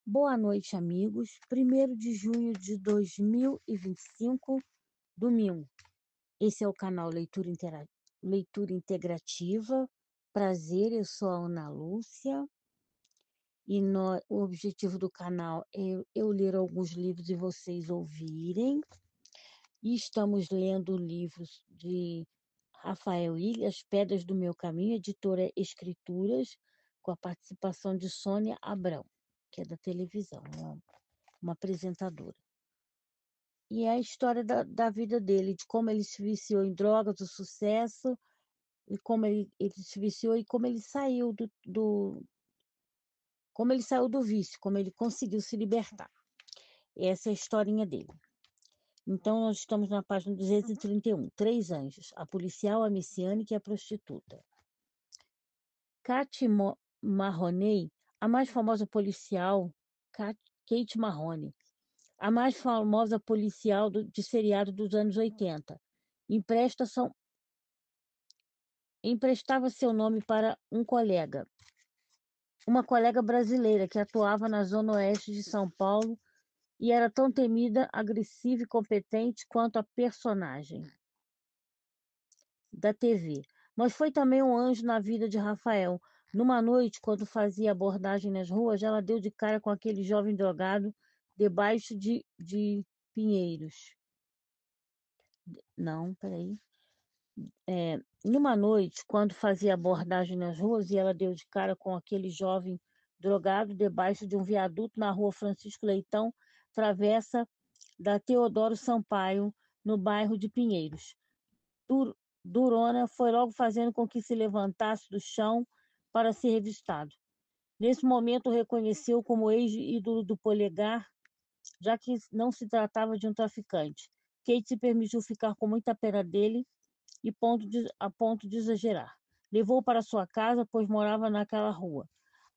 Boa noite, amigos. 1º de junho de 2025, domingo. Esse é o canal Leitura Integrativa. Prazer, eu sou a Ana Lúcia e o objetivo do canal é eu ler alguns livros e vocês ouvirem. E estamos lendo livros de Rafael Ilha, Pedras do Meu Caminho, editora Escrituras, com a participação de Sônia Abrão, que é da televisão, uma apresentadora. E é a história da vida dele, de como ele se viciou em drogas, o sucesso, e como ele se viciou e como ele saiu como ele saiu do vício, como ele conseguiu se libertar. Essa é a historinha dele. Então, nós estamos na página 231. Três anjos: a policial, a messiânica e a prostituta. Mahoney, a mais famosa policial, Kate Mahoney, a mais famosa policial de seriado dos anos 80. Emprestava seu nome para uma colega brasileira que atuava na zona oeste de São Paulo e era tão temida, agressiva e competente quanto a personagem da TV. Mas foi também um anjo na vida de Rafael. Numa noite, quando fazia abordagem nas ruas, ela deu de cara com aquele jovem drogado debaixo de pinheiros. Não, peraí. Numa noite, quando fazia abordagem nas ruas, e ela deu de cara com aquele jovem drogado debaixo de um viaduto na rua Francisco Leitão, travessa da Teodoro Sampaio, no bairro de Pinheiros. Durona foi logo fazendo com que se levantasse do chão para ser revistado. Nesse momento, reconheceu como ex-ídolo do Polegar, já que não se tratava de um traficante. Kate se permitiu ficar com muita pena dele a ponto de exagerar. Levou-o para sua casa, pois morava naquela rua.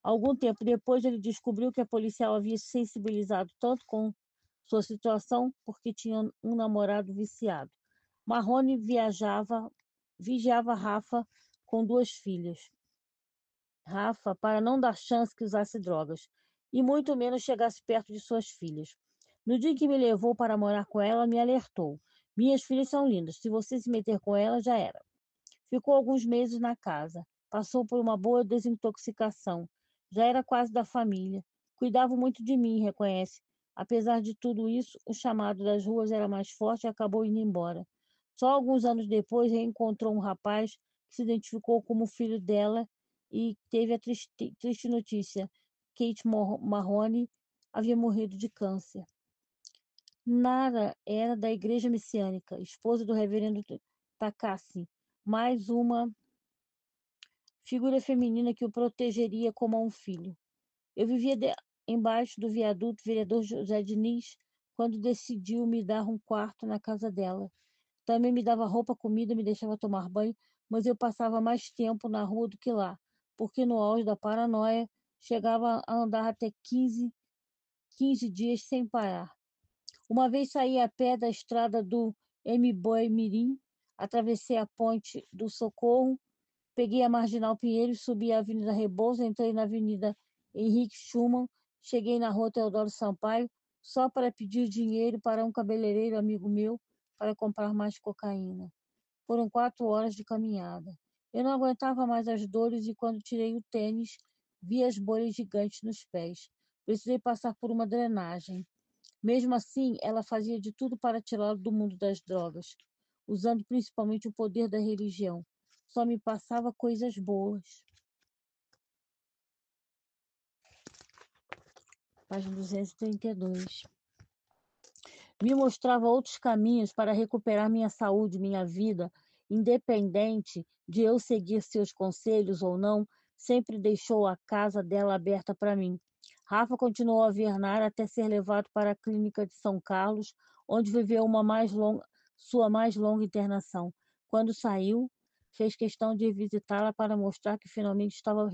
Algum tempo depois, ele descobriu que a policial havia se sensibilizado tanto com sua situação porque tinha um namorado viciado. Marrone vigiava Rafa com duas filhas. Rafa, para não dar chance que usasse drogas, e muito menos chegasse perto de suas filhas. No dia em que me levou para morar com ela, me alertou. Minhas filhas são lindas, se você se meter com elas, já era. Ficou alguns meses na casa. Passou por uma boa desintoxicação. Já era quase da família. Cuidava muito de mim, reconhece. Apesar de tudo isso, o chamado das ruas era mais forte e acabou indo embora. Só alguns anos depois reencontrou um rapaz que se identificou como filho dela e teve a triste notícia. Kate Mahoney havia morrido de câncer. Nara era da igreja messiânica, esposa do reverendo Takassi, mais uma figura feminina que o protegeria como a um filho. Eu vivia embaixo do viaduto vereador José Diniz quando decidiu me dar um quarto na casa dela. Também me dava roupa, comida, me deixava tomar banho, mas eu passava mais tempo na rua do que lá, porque no auge da paranoia chegava a andar até 15 dias sem parar. Uma vez saí a pé da estrada do Mboi Mirim, atravessei a ponte do Socorro, peguei a Marginal Pinheiros, subi a Avenida Rebouças, entrei na Avenida Henrique Schumann, cheguei na Rua Teodoro Sampaio, só para pedir dinheiro para um cabeleireiro amigo meu para comprar mais cocaína. Foram 4 horas de caminhada. Eu não aguentava mais as dores e quando tirei o tênis, vi as bolhas gigantes nos pés. Precisei passar por uma drenagem. Mesmo assim, ela fazia de tudo para tirá-lo do mundo das drogas, usando principalmente o poder da religião. Só me passava coisas boas. Página 232. Me mostrava outros caminhos para recuperar minha saúde, minha vida, independente de eu seguir seus conselhos ou não, sempre deixou a casa dela aberta para mim. Rafa continuou a ver Nara até ser levado para a clínica de São Carlos, onde viveu sua mais longa internação. Quando saiu, fez questão de visitá-la para mostrar que finalmente estava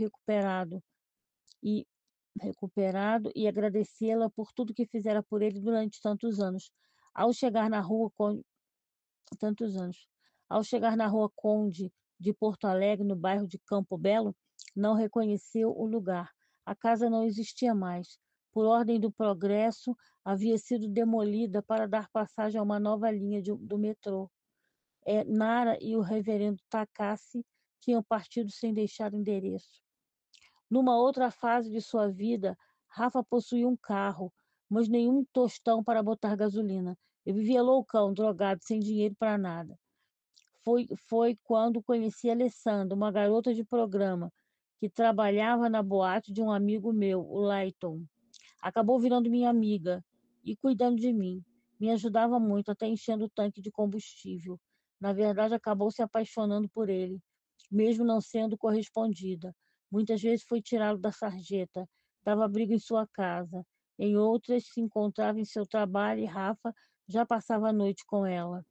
e agradecê-la por tudo que fizera por ele durante tantos anos. Ao chegar na rua tantos anos. Ao chegar na rua Conde de Porto Alegre, no bairro de Campo Belo, não reconheceu o lugar. A casa não existia mais. por ordem do progresso, havia sido demolida para dar passagem a uma nova linha do metrô. Nara e o reverendo Takassi tinham partido sem deixar endereço. Numa outra fase de sua vida, Rafa possuía um carro, mas nenhum tostão para botar gasolina. Eu vivia loucão, drogado, sem dinheiro para nada. Foi quando conheci a Alessandra, uma garota de programa, que trabalhava na boate de um amigo meu, o Layton. Acabou virando minha amiga e cuidando de mim. Me ajudava muito, até enchendo o tanque de combustível. Na verdade, acabou se apaixonando por ele, mesmo não sendo correspondida. Muitas vezes foi tirá-lo da sarjeta, dava abrigo em sua casa. Em outras, se encontrava em seu trabalho e Rafa já passava a noite com ela.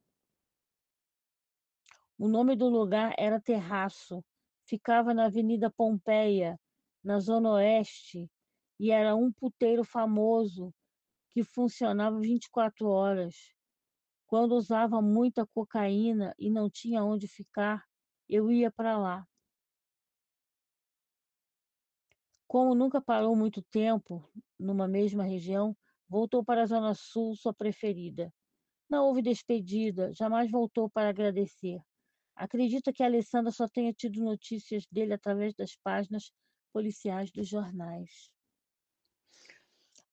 O nome do lugar era Terraço. Ficava na Avenida Pompeia, na Zona Oeste, e era um puteiro famoso que funcionava 24 horas. Quando usava muita cocaína e não tinha onde ficar, eu ia para lá. Como nunca parou muito tempo numa mesma região, voltou para a Zona Sul, sua preferida. Não houve despedida, jamais voltou para agradecer. Acredita que a Alessandra só tenha tido notícias dele através das páginas policiais dos jornais.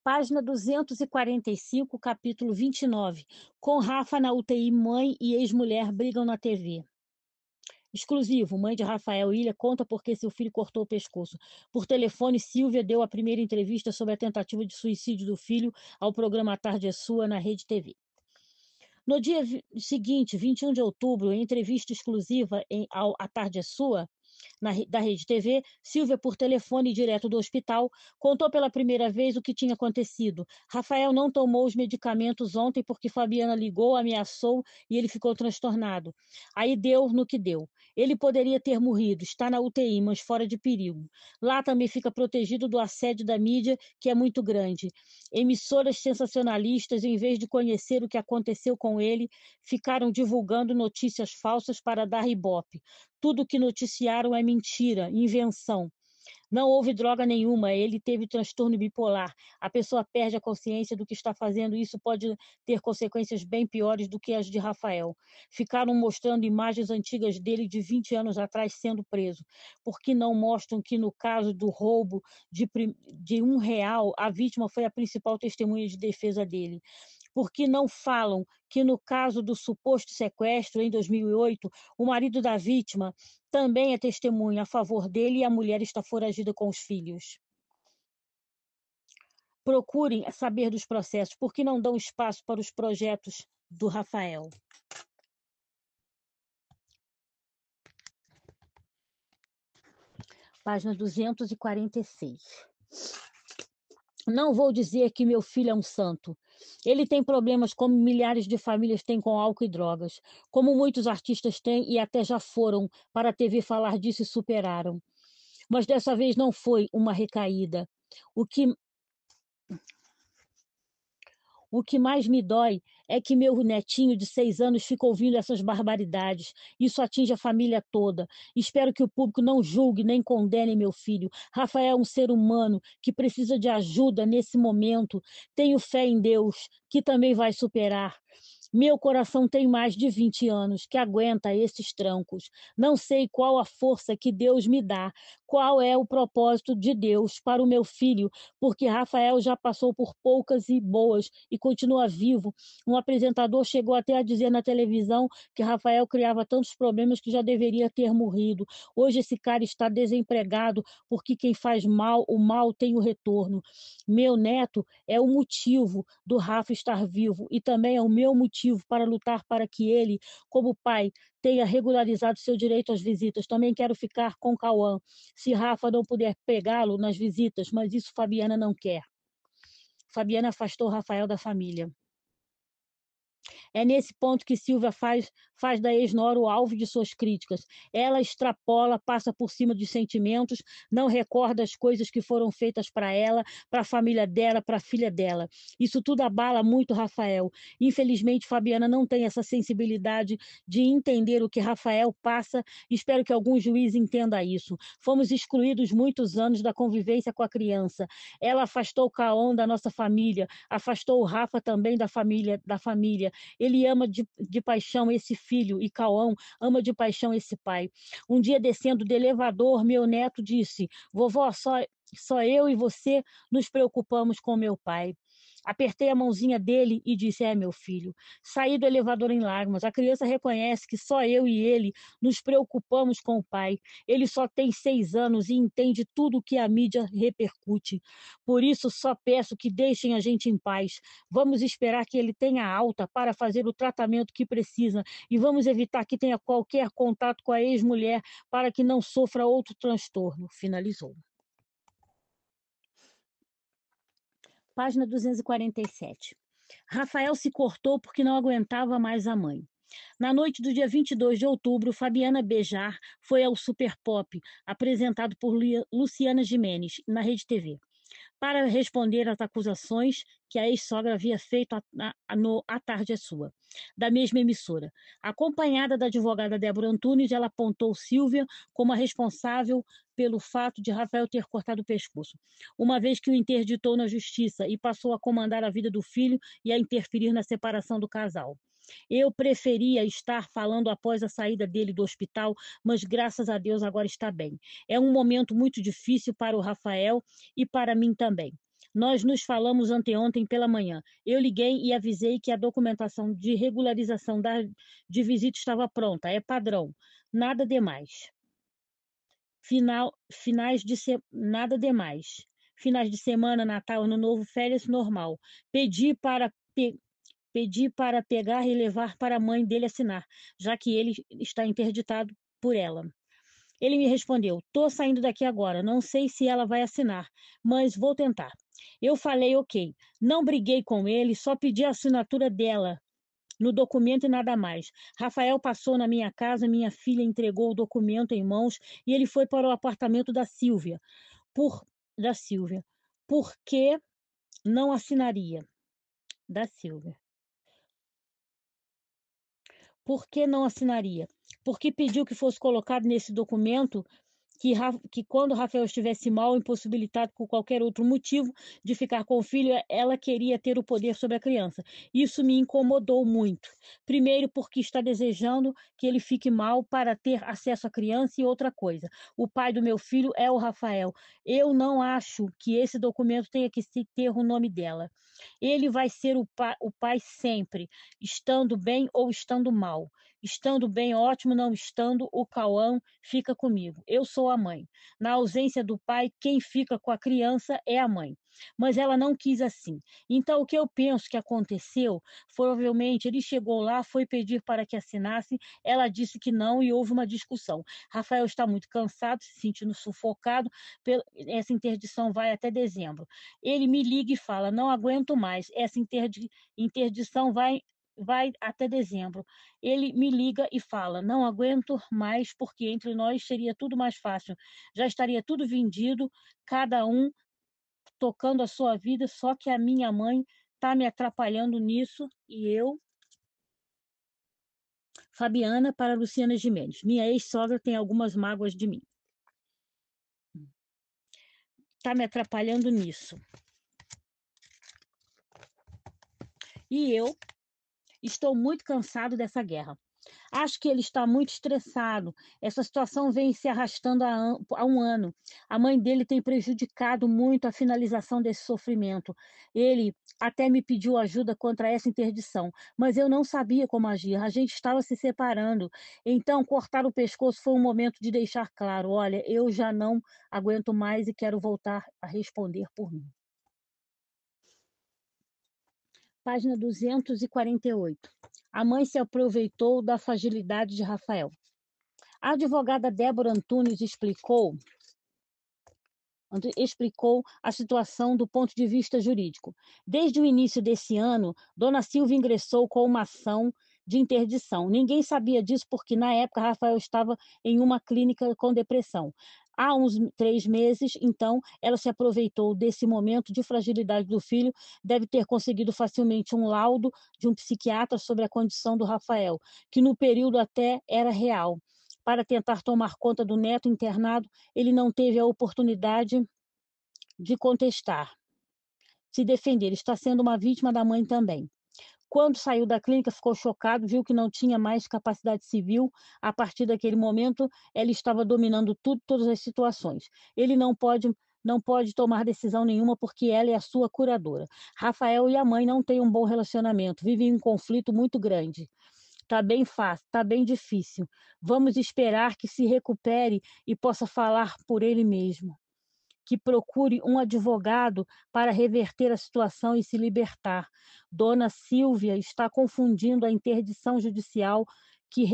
Página 245, capítulo 29. Com Rafa na UTI, mãe e ex-mulher brigam na TV. Exclusivo, mãe de Rafael Ilha conta por que seu filho cortou o pescoço. Por telefone, Silvia deu a primeira entrevista sobre a tentativa de suicídio do filho ao programa A Tarde é Sua, na Rede TV. No dia seguinte, 21 de outubro, em entrevista exclusiva ao A Tarde é Sua, da Rede TV, Silvia, por telefone direto do hospital, contou pela primeira vez o que tinha acontecido. Rafael não tomou os medicamentos ontem porque Fabiana ligou, ameaçou e ele ficou transtornado. Aí deu no que deu. Ele poderia ter morrido, está na UTI, mas fora de perigo. Lá também fica protegido do assédio da mídia, que é muito grande. Emissoras sensacionalistas, em vez de conhecer o que aconteceu com ele, ficaram divulgando notícias falsas para dar ibope. Tudo que noticiaram é mentira, invenção. Não houve droga nenhuma, ele teve transtorno bipolar. A pessoa perde a consciência do que está fazendo, e isso pode ter consequências bem piores do que as de Rafael. Ficaram mostrando imagens antigas dele de 20 anos atrás sendo preso. Por que não mostram que no caso do roubo de R$ 1, a vítima foi a principal testemunha de defesa dele? Por que não falam que no caso do suposto sequestro em 2008, o marido da vítima também é testemunha a favor dele e a mulher está foragida com os filhos? Procurem saber dos processos, por que não dão espaço para os projetos do Rafael? Página 246. Não vou dizer que meu filho é um santo. Ele tem problemas como milhares de famílias têm com álcool e drogas, como muitos artistas têm e até já foram para a TV falar disso e superaram. Mas dessa vez não foi uma recaída. O que O que mais me dói é que meu netinho de 6 anos fica ouvindo essas barbaridades. Isso atinge a família toda. Espero que o público não julgue nem condene meu filho. Rafael é um ser humano que precisa de ajuda nesse momento. Tenho fé em Deus, que também vai superar. Meu coração tem mais de 20 anos, que aguenta esses trancos. Não sei qual a força que Deus me dá, qual é o propósito de Deus para o meu filho, porque Rafael já passou por poucas e boas e continua vivo. Um apresentador chegou até a dizer na televisão que Rafael criava tantos problemas que já deveria ter morrido. Hoje esse cara está desempregado porque quem faz mal, o mal tem o retorno. Meu neto é o motivo do Rafa estar vivo e também é o meu motivo para lutar para que ele, como pai, tenha regularizado seu direito às visitas. Também quero ficar com Cauã, se Rafa não puder pegá-lo nas visitas, mas isso Fabiana não quer. Fabiana afastou Rafael da família. É nesse ponto que Silvia faz da ex-nora o alvo de suas críticas. Ela extrapola, passa por cima dos sentimentos, não recorda as coisas que foram feitas para ela, para a família dela, para a filha dela. Isso tudo abala muito Rafael. Infelizmente, Fabiana não tem essa sensibilidade de entender o que Rafael passa. Espero que algum juiz entenda isso. Fomos excluídos muitos anos da convivência com a criança. Ela afastou o Caon da nossa família, afastou o Rafa também da família. Ele ama de paixão esse filho e Cauã ama de paixão esse pai. Um dia descendo do elevador, meu neto disse: vovó, só eu e você nos preocupamos com meu pai. Apertei a mãozinha dele e disse: é, meu filho. Saí do elevador em lágrimas. A criança reconhece que só eu e ele nos preocupamos com o pai. Ele só tem 6 anos e entende tudo o que a mídia repercute. Por isso, só peço que deixem a gente em paz. Vamos esperar que ele tenha alta para fazer o tratamento que precisa e vamos evitar que tenha qualquer contato com a ex-mulher para que não sofra outro transtorno. Finalizou. Página 247. Rafael se cortou porque não aguentava mais a mãe. Na noite do dia 22 de outubro, Fabiana Bejar foi ao Super Pop, apresentado por Luciana Gimenez, na Rede TV, para responder às acusações que a ex-sogra havia feito à tarde é sua, da mesma emissora. Acompanhada da advogada Débora Antunes, ela apontou Silvia como a responsável pelo fato de Rafael ter cortado o pescoço, uma vez que o interditou na justiça e passou a comandar a vida do filho e a interferir na separação do casal. Eu preferia estar falando após a saída dele do hospital, mas graças a Deus agora está bem. É um momento muito difícil para o Rafael e para mim também. Nós nos falamos anteontem pela manhã. Eu liguei e avisei que a documentação de regularização de visita estava pronta. É padrão. Nada demais. Nada demais. Finais de semana, Natal, Ano Novo, férias normal. Pedi para pegar e levar para a mãe dele assinar, já que ele está interditado por ela. Ele me respondeu: tô saindo daqui agora, não sei se ela vai assinar, mas vou tentar. Eu falei: ok. Não briguei com ele, só pedi a assinatura dela no documento e nada mais. Rafael passou na minha casa, minha filha entregou o documento em mãos e ele foi para o apartamento da Silvia. Da Silvia. Por que não assinaria? Da Silvia. Por que não assinaria? Porque pediu que fosse colocado nesse documento que quando Rafael estivesse mal, impossibilitado por qualquer outro motivo de ficar com o filho, ela queria ter o poder sobre a criança. Isso me incomodou muito. Primeiro, porque está desejando que ele fique mal para ter acesso à criança e outra coisa. O pai do meu filho é o Rafael. Eu não acho que esse documento tenha que ter o nome dela. Ele vai ser o pai sempre, estando bem ou estando mal. Estando bem, ótimo, não estando, o Cauã fica comigo. Eu sou a mãe. Na ausência do pai, quem fica com a criança é a mãe. Mas ela não quis assim. Então, o que eu penso que aconteceu, provavelmente ele chegou lá, foi pedir para que assinasse, ela disse que não e houve uma discussão. Rafael está muito cansado, se sentindo sufocado, essa interdição vai até dezembro. Ele me liga e fala: não aguento mais, essa interdição vai até dezembro. Ele me liga e fala: não aguento mais, porque entre nós seria tudo mais fácil. Já estaria tudo vendido, cada um tocando a sua vida, só que a minha mãe está me atrapalhando nisso e eu. Fabiana para Luciana Gimenez. Minha ex-sogra tem algumas mágoas de mim. Está me atrapalhando nisso. E eu estou muito cansado dessa guerra. Acho que ele está muito estressado. Essa situação vem se arrastando há um ano. A mãe dele tem prejudicado muito a finalização desse sofrimento. Ele até me pediu ajuda contra essa interdição, mas eu não sabia como agir. A gente estava se separando. Então, cortar o pescoço foi um momento de deixar claro: olha, eu já não aguento mais e quero voltar a responder por mim. Página 248. A mãe se aproveitou da fragilidade de Rafael. A advogada Débora Antunes explicou onde explicou a situação do ponto de vista jurídico. Desde o início desse ano, Dona Silvia ingressou com uma ação de interdição. Ninguém sabia disso porque, na época, Rafael estava em uma clínica com depressão. Há uns 3 meses, então, ela se aproveitou desse momento de fragilidade do filho, deve ter conseguido facilmente um laudo de um psiquiatra sobre a condição do Rafael, que no período até era real. Para tentar tomar conta do neto internado, ele não teve a oportunidade de contestar, se defender. Está sendo uma vítima da mãe também. Quando saiu da clínica, ficou chocado, viu que não tinha mais capacidade civil. A partir daquele momento, ela estava dominando tudo, todas as situações. Ele não pode tomar decisão nenhuma porque ela é a sua curadora. Rafael e a mãe não têm um bom relacionamento, vivem em um conflito muito grande. Tá bem fácil, tá bem difícil. Vamos esperar que se recupere e possa falar por ele mesmo, que procure um advogado para reverter a situação e se libertar. Dona Silvia está confundindo a interdição judicial que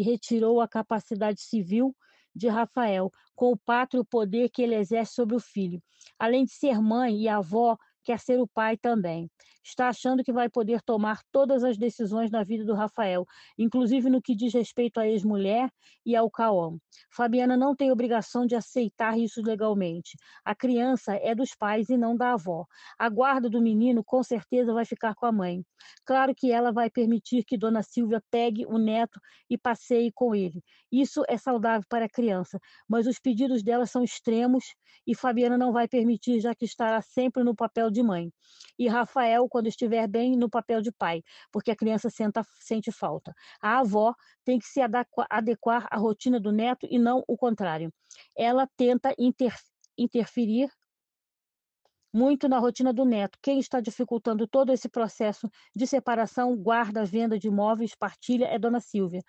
retirou a capacidade civil de Rafael com o pátrio poder que ele exerce sobre o filho. Além de ser mãe e avó, quer ser o pai também. Está achando que vai poder tomar todas as decisões na vida do Rafael, inclusive no que diz respeito à ex-mulher e ao Cauã. Fabiana não tem obrigação de aceitar isso legalmente. A criança é dos pais e não da avó. A guarda do menino com certeza vai ficar com a mãe. Claro que ela vai permitir que Dona Silvia pegue o neto e passeie com ele. Isso é saudável para a criança, mas os pedidos dela são extremos e Fabiana não vai permitir, já que estará sempre no papel de mãe. E Rafael, quando estiver bem, no papel de pai, porque a criança sente falta. A avó tem que se adequar à rotina do neto e não o contrário. Ela tenta interferir muito na rotina do neto. Quem está dificultando todo esse processo de separação, guarda, venda de imóveis, partilha, é Dona Silvia.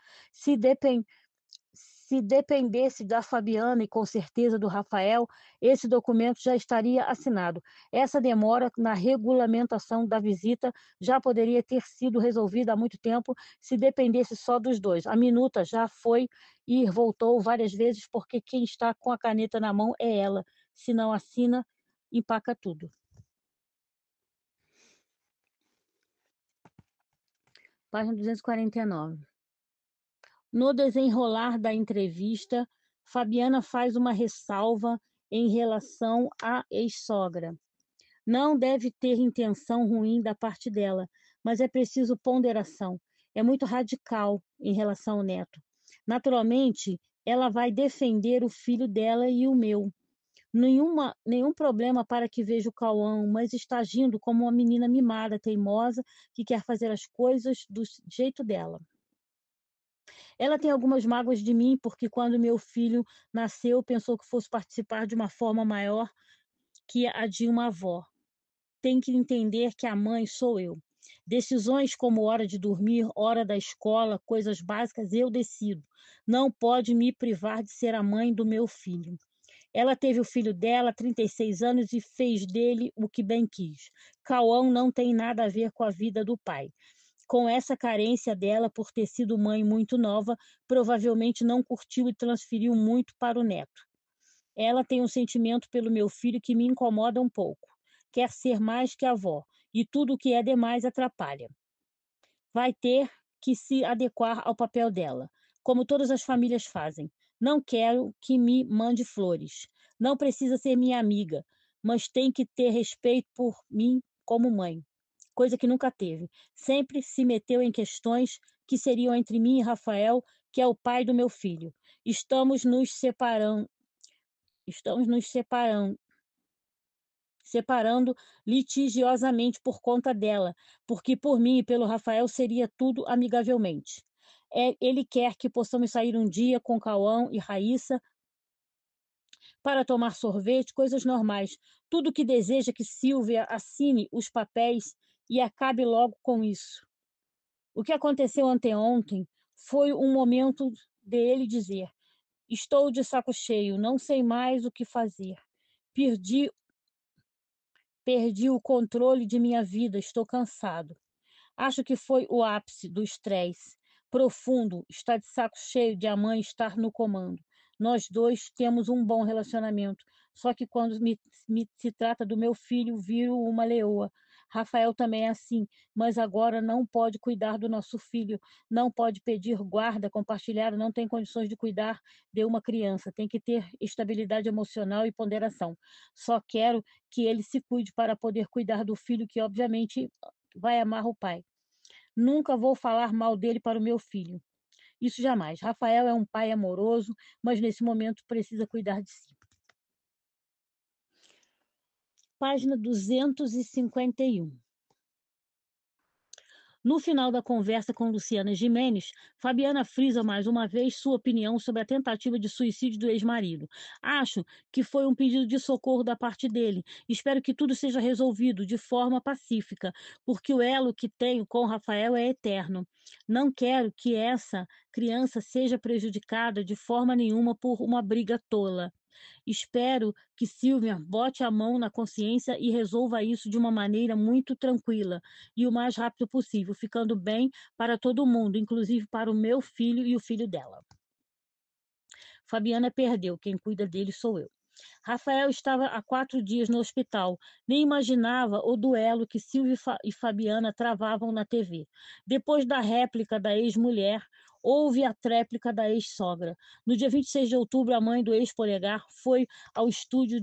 Se dependesse da Fabiana e com certeza do Rafael, esse documento já estaria assinado. Essa demora na regulamentação da visita já poderia ter sido resolvida há muito tempo se dependesse só dos dois. A minuta já foi e voltou várias vezes porque quem está com a caneta na mão é ela. Se não assina, empaca tudo. Página 249. No desenrolar da entrevista, Fabiana faz uma ressalva em relação à ex-sogra. Não deve ter intenção ruim da parte dela, mas é preciso ponderação. É muito radical em relação ao neto. Naturalmente, ela vai defender o filho dela e o meu. Nenhum problema para que veja o Cauã, mas está agindo como uma menina mimada, teimosa, que quer fazer as coisas do jeito dela. Ela tem algumas mágoas de mim, porque quando meu filho nasceu, pensou que fosse participar de uma forma maior que a de uma avó. Tem que entender que a mãe sou eu. Decisões como hora de dormir, hora da escola, coisas básicas, eu decido. Não pode me privar de ser a mãe do meu filho. Ela teve o filho dela, 36 anos, e fez dele o que bem quis. Cauã não tem nada a ver com a vida do pai. Com essa carência dela por ter sido mãe muito nova, provavelmente não curtiu e transferiu muito para o neto. Ela tem um sentimento pelo meu filho que me incomoda um pouco. Quer ser mais que a avó, e tudo o que é demais atrapalha. Vai ter que se adequar ao papel dela, como todas as famílias fazem. Não quero que me mande flores. Não precisa ser minha amiga, mas tem que ter respeito por mim como mãe, coisa que nunca teve. Sempre se meteu em questões que seriam entre mim e Rafael, que é o pai do meu filho. Estamos nos separando, separando litigiosamente por conta dela, porque por mim e pelo Rafael seria tudo amigavelmente. Ele quer que possamos sair um dia com Cauã e Raíssa para tomar sorvete, coisas normais. Tudo que deseja que Silvia assine os papéis e acabe logo com isso. O que aconteceu anteontem foi um momento dele dizer: estou de saco cheio, não sei mais o que fazer. Perdi, perdi o controle de minha vida, estou cansado. Acho que foi o ápice do estresse profundo, está de saco cheio de a mãe estar no comando. Nós dois temos um bom relacionamento, Só que quando se trata do meu filho, viro uma leoa. Rafael também é assim, mas agora não pode cuidar do nosso filho, não pode pedir guarda compartilhada, não tem condições de cuidar de uma criança, tem que ter estabilidade emocional e ponderação. Só quero que ele se cuide para poder cuidar do filho, que obviamente vai amar o pai. Nunca vou falar mal dele para o meu filho. Isso jamais. Rafael é um pai amoroso, mas nesse momento precisa cuidar de si. Página 251. No final da conversa com Luciana Gimenez, Fabiana frisa mais uma vez sua opinião sobre a tentativa de suicídio do ex-marido. Acho que foi um pedido de socorro da parte dele. Espero que tudo seja resolvido de forma pacífica, porque o elo que tenho com Rafael é eterno. Não quero que essa criança seja prejudicada de forma nenhuma por uma briga tola. Espero que Silvia bote a mão na consciência e resolva isso de uma maneira muito tranquila e o mais rápido possível, ficando bem para todo mundo, inclusive para o meu filho e o filho dela. Fabiana perdeu, quem cuida dele sou eu. Rafael estava há 4 dias no hospital. Nem imaginava o duelo que Silvia e Fabiana travavam na TV. Depois da réplica da ex-mulher, houve a tréplica da ex-sogra. No dia 26 de outubro, a mãe do ex-polegar foi ao estúdio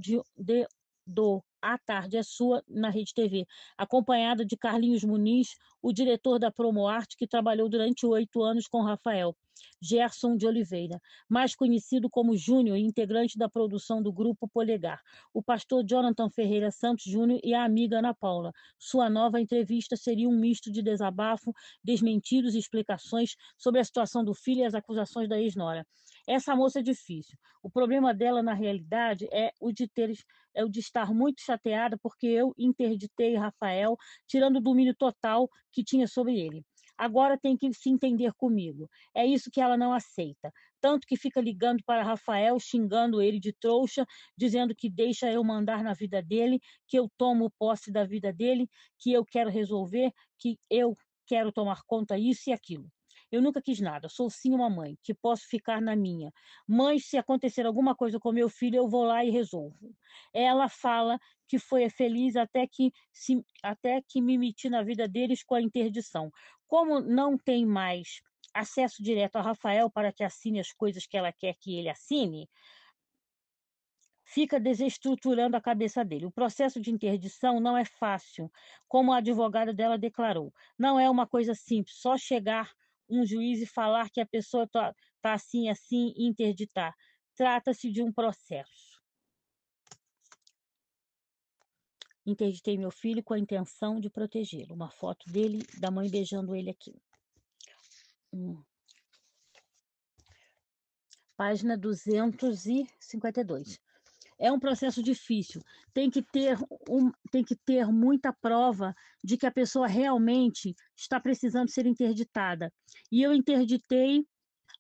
do A Tarde é Sua, na Rede TV, acompanhada de Carlinhos Muniz, o diretor da Promoarte, que trabalhou durante 8 anos com Rafael, Gerson de Oliveira, mais conhecido como Júnior, integrante da produção do Grupo Polegar, o pastor Jonathan Ferreira Santos Júnior e a amiga Ana Paula. Sua nova entrevista seria um misto de desabafo, desmentidos e explicações sobre a situação do filho e as acusações da ex-nora. Essa moça é difícil. O problema dela, na realidade, é o de estar muito chateada porque eu interditei Rafael, tirando o domínio total que tinha sobre ele. Agora tem que se entender comigo. É isso que ela não aceita. Tanto que fica ligando para Rafael, xingando ele de trouxa, dizendo que deixa eu mandar na vida dele, que eu tomo posse da vida dele, que eu quero resolver, que eu quero tomar conta disso e aquilo. Eu nunca quis nada, sou sim uma mãe, que posso ficar na minha. Mãe, se acontecer alguma coisa com meu filho, eu vou lá e resolvo. Ela fala que foi feliz até que me meti na vida deles com a interdição. Como não tem mais acesso direto a Rafael para que assine as coisas que ela quer que ele assine, fica desestruturando a cabeça dele. O processo de interdição não é fácil, como a advogada dela declarou. Não é uma coisa simples, só chegar um juiz e falar que a pessoa está assim, assim, e interditar. Trata-se de um processo. Interditei meu filho com a intenção de protegê-lo. Uma foto dele, da mãe beijando ele aqui. Página 252. É um processo difícil. Tem que ter muita prova de que a pessoa realmente está precisando ser interditada. E eu interditei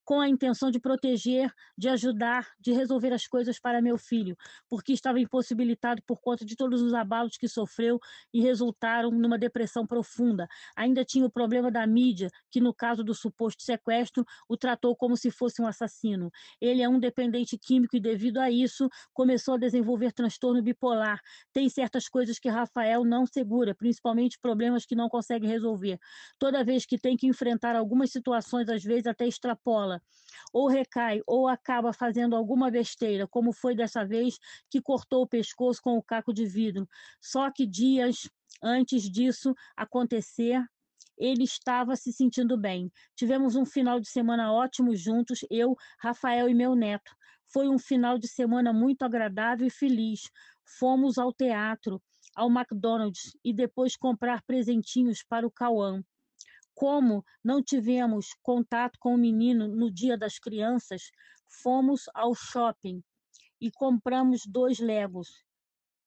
com a intenção de proteger, de ajudar, de resolver as coisas para meu filho, porque estava impossibilitado por conta de todos os abalos que sofreu e resultaram numa depressão profunda. Ainda tinha o problema da mídia, que no caso do suposto sequestro, o tratou como se fosse um assassino. Ele é um dependente químico e devido a isso, começou a desenvolver transtorno bipolar. Tem certas coisas que Rafael não segura, principalmente problemas que não consegue resolver. Toda vez que tem que enfrentar algumas situações, às vezes até extrapola, ou recai, ou acaba fazendo alguma besteira, como foi dessa vez que cortou o pescoço com o caco de vidro. Só que dias antes disso acontecer, ele estava se sentindo bem. Tivemos um final de semana ótimo juntos, eu, Rafael e meu neto. Foi um final de semana muito agradável e feliz. Fomos ao teatro, ao McDonald's e depois comprar presentinhos para o Cauã. Como não tivemos contato com o menino no Dia das Crianças, fomos ao shopping e compramos 2 Legos,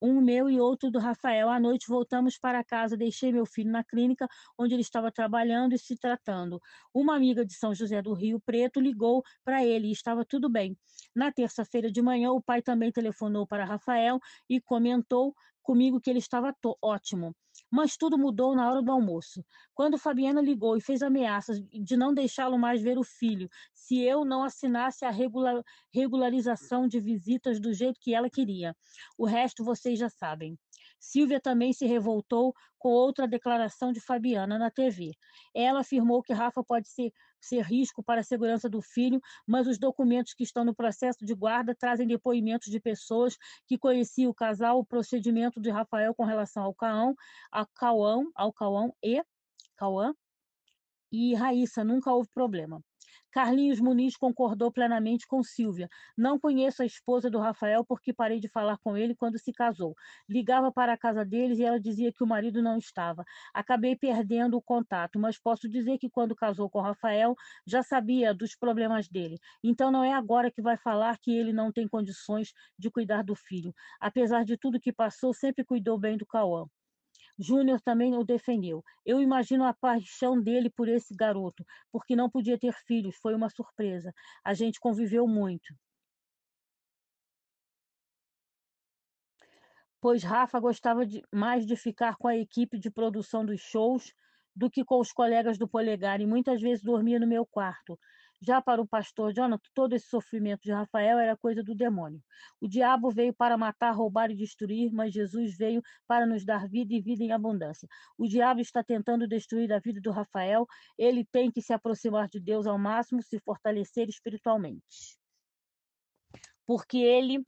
um meu e outro do Rafael. À noite voltamos para casa, deixei meu filho na clínica onde ele estava trabalhando e se tratando. Uma amiga de São José do Rio Preto ligou para ele e estava tudo bem. Na terça-feira de manhã, o pai também telefonou para Rafael e comentou comigo que ele estava ótimo. Mas tudo mudou na hora do almoço, quando Fabiana ligou e fez ameaças de não deixá-lo mais ver o filho, se eu não assinasse a regularização de visitas do jeito que ela queria. O resto vocês já sabem. Silvia também se revoltou com outra declaração de Fabiana na TV. Ela afirmou que Rafa pode ser risco para a segurança do filho, mas os documentos que estão no processo de guarda trazem depoimentos de pessoas que conheciam o casal, o procedimento de Rafael com relação Cauã e Raíssa, nunca houve problema. Carlinhos Muniz concordou plenamente com Silvia. Não conheço a esposa do Rafael porque parei de falar com ele quando se casou. Ligava para a casa deles e ela dizia que o marido não estava. Acabei perdendo o contato, mas posso dizer que quando casou com o Rafael, já sabia dos problemas dele. Então não é agora que vai falar que ele não tem condições de cuidar do filho. Apesar de tudo que passou, sempre cuidou bem do Cauã. Júnior também o defendeu. Eu imagino a paixão dele por esse garoto, porque não podia ter filhos, foi uma surpresa. A gente conviveu muito. Pois Rafa gostava mais de ficar com a equipe de produção dos shows do que com os colegas do Polegar, e muitas vezes dormia no meu quarto. Já para o pastor Jonathan, todo esse sofrimento de Rafael era coisa do demônio. O diabo veio para matar, roubar e destruir, mas Jesus veio para nos dar vida e vida em abundância. O diabo está tentando destruir a vida do Rafael, ele tem que se aproximar de Deus ao máximo, se fortalecer espiritualmente. Porque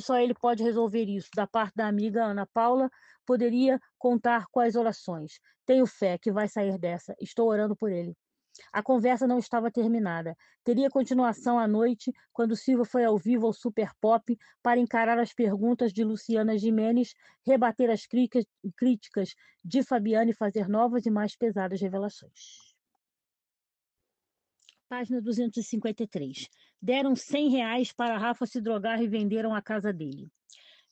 só ele pode resolver isso. Da parte da amiga Ana Paula, poderia contar com as orações. Tenho fé que vai sair dessa. Estou orando por ele. A conversa não estava terminada. Teria continuação à noite, quando Silva foi ao vivo ao Super Pop para encarar as perguntas de Luciana Gimenez, rebater as críticas de Fabiana e fazer novas e mais pesadas revelações. Página 253. Deram R$ 100 para Rafa se drogar e venderam a casa dele.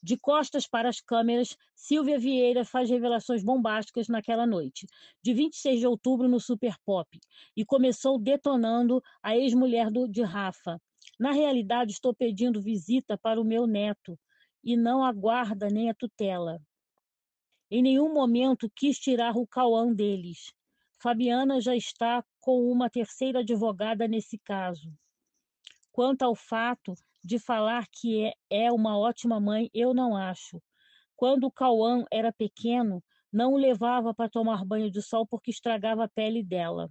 De costas para as câmeras, Silvia Vieira faz revelações bombásticas naquela noite, de 26 de outubro no Super Pop, e começou detonando a ex-mulher de Rafa. Na realidade, estou pedindo visita para o meu neto, e não a guarda nem a tutela. Em nenhum momento quis tirar o Cauã deles. Fabiana já está com uma terceira advogada nesse caso. Quanto ao fato de falar que é uma ótima mãe, eu não acho. Quando o Cauã era pequeno, não o levava para tomar banho de sol porque estragava a pele dela.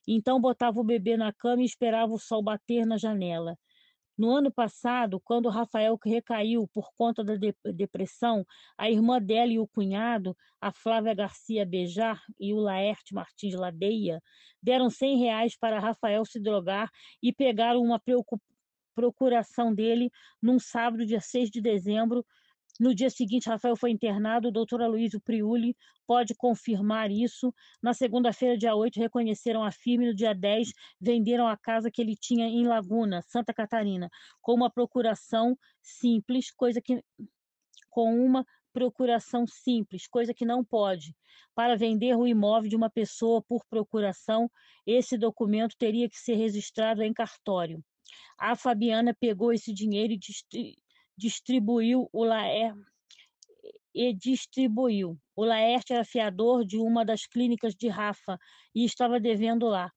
Então botava o bebê na cama e esperava o sol bater na janela. No ano passado, quando o Rafael recaiu por conta da depressão, a irmã dela e o cunhado, a Flávia Garcia Bejar e o Laerte Martins Ladeia, deram R$ 100 para Rafael se drogar e pegaram uma procuração dele num sábado, dia 6 de dezembro. No dia seguinte, Rafael foi internado, o doutor Aloysio Priuli pode confirmar isso. Na segunda-feira, dia 8, reconheceram a firme. No dia 10, venderam a casa que ele tinha em Laguna, Santa Catarina, com uma procuração simples, coisa que não pode. Para vender o imóvel de uma pessoa por procuração, esse documento teria que ser registrado em cartório. A Fabiana pegou esse dinheiro e distribuiu. O Laerte era fiador de uma das clínicas de Rafa e estava devendo lá.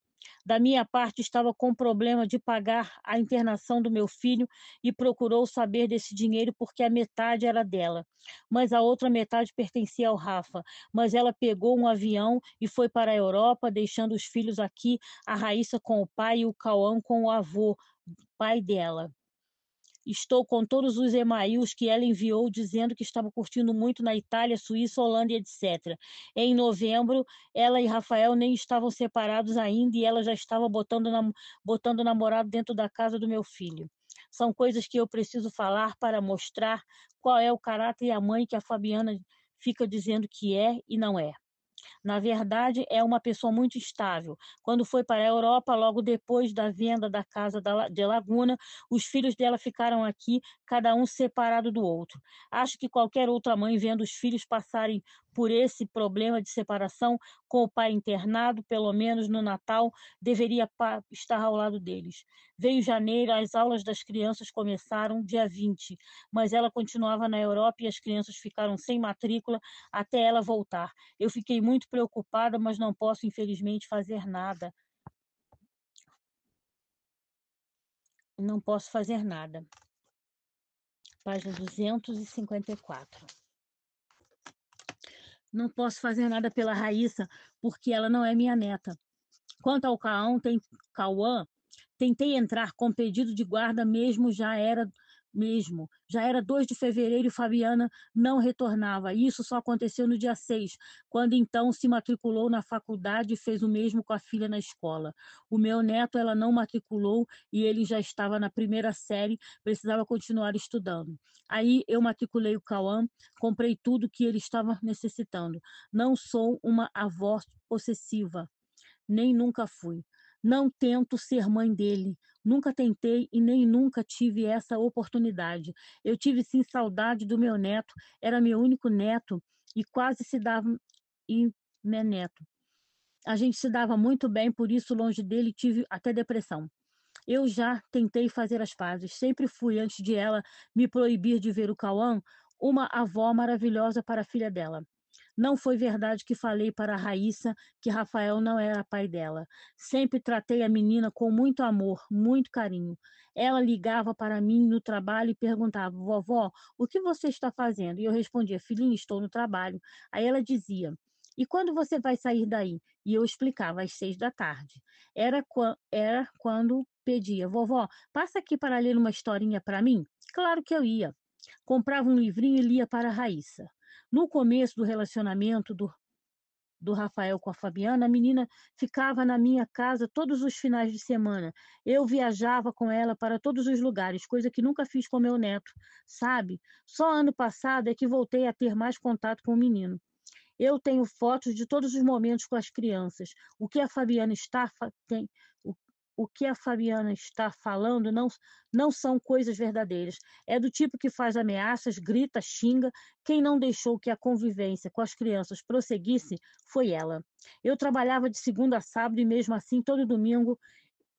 Da minha parte, estava com problema de pagar a internação do meu filho e procurou saber desse dinheiro porque a metade era dela, mas a outra metade pertencia ao Rafa. Mas ela pegou um avião e foi para a Europa, deixando os filhos aqui, a Raíssa com o pai e o Cauã com o avô, pai dela. Estou com todos os e-mails que ela enviou dizendo que estava curtindo muito na Itália, Suíça, Holanda e etc. Em novembro, ela e Rafael nem estavam separados ainda e ela já estava botando o namorado dentro da casa do meu filho. São coisas que eu preciso falar para mostrar qual é o caráter e a mãe que a Fabiana fica dizendo que é e não é. Na verdade, é uma pessoa muito estável. Quando foi para a Europa, logo depois da venda da casa de Laguna, os filhos dela ficaram aqui, cada um separado do outro. Acho que qualquer outra mãe, vendo os filhos passarem por esse problema de separação com o pai internado, pelo menos no Natal, deveria estar ao lado deles. Veio janeiro, as aulas das crianças começaram dia 20, mas ela continuava na Europa e as crianças ficaram sem matrícula até ela voltar. Eu fiquei muito preocupada, mas não posso, infelizmente, fazer nada. Não posso fazer nada. Página 254. Não posso fazer nada pela Raíssa, porque ela não é minha neta. Quanto ao Cauã, tentei entrar com pedido de guarda Já era 2 de fevereiro e Fabiana não retornava. Isso só aconteceu no dia 6, quando então se matriculou na faculdade e fez o mesmo com a filha na escola. O meu neto ela não matriculou e ele já estava na primeira série, precisava continuar estudando. Aí eu matriculei o Cauã, comprei tudo que ele estava necessitando. Não sou uma avó possessiva, nem nunca fui. Não tento ser mãe dele. Nunca tentei e nem nunca tive essa oportunidade. Eu tive sim saudade do meu neto, era meu único neto e quase se dava e meu neto. A gente se dava muito bem, por isso longe dele tive até depressão. Eu já tentei fazer as pazes, sempre fui, antes de ela me proibir de ver o Cauã, uma avó maravilhosa para a filha dela. Não foi verdade que falei para a Raíssa que Rafael não era pai dela. Sempre tratei a menina com muito amor, muito carinho. Ela ligava para mim no trabalho e perguntava: vovó, o que você está fazendo? E eu respondia: filhinha, estou no trabalho. Aí ela dizia: e quando você vai sair daí? E eu explicava: às 6 da tarde. Era quando pedia: vovó, passa aqui para ler uma historinha para mim? Claro que eu ia. Comprava um livrinho e lia para a Raíssa. No começo do relacionamento do Rafael com a Fabiana, a menina ficava na minha casa todos os finais de semana. Eu viajava com ela para todos os lugares, coisa que nunca fiz com meu neto, sabe? Só ano passado é que voltei a ter mais contato com o menino. Eu tenho fotos de todos os momentos com as crianças. O que a Fabiana está tem o que a Fabiana está falando não são coisas verdadeiras. É do tipo que faz ameaças, grita, xinga. Quem não deixou que a convivência com as crianças prosseguisse foi ela. Eu trabalhava de segunda a sábado e mesmo assim todo domingo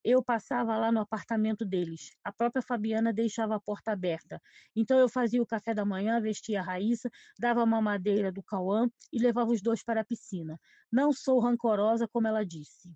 eu passava lá no apartamento deles. A própria Fabiana deixava a porta aberta. Então eu fazia o café da manhã, vestia a Raíssa, dava a mamadeira do Cauã e levava os dois para a piscina. Não sou rancorosa, como ela disse.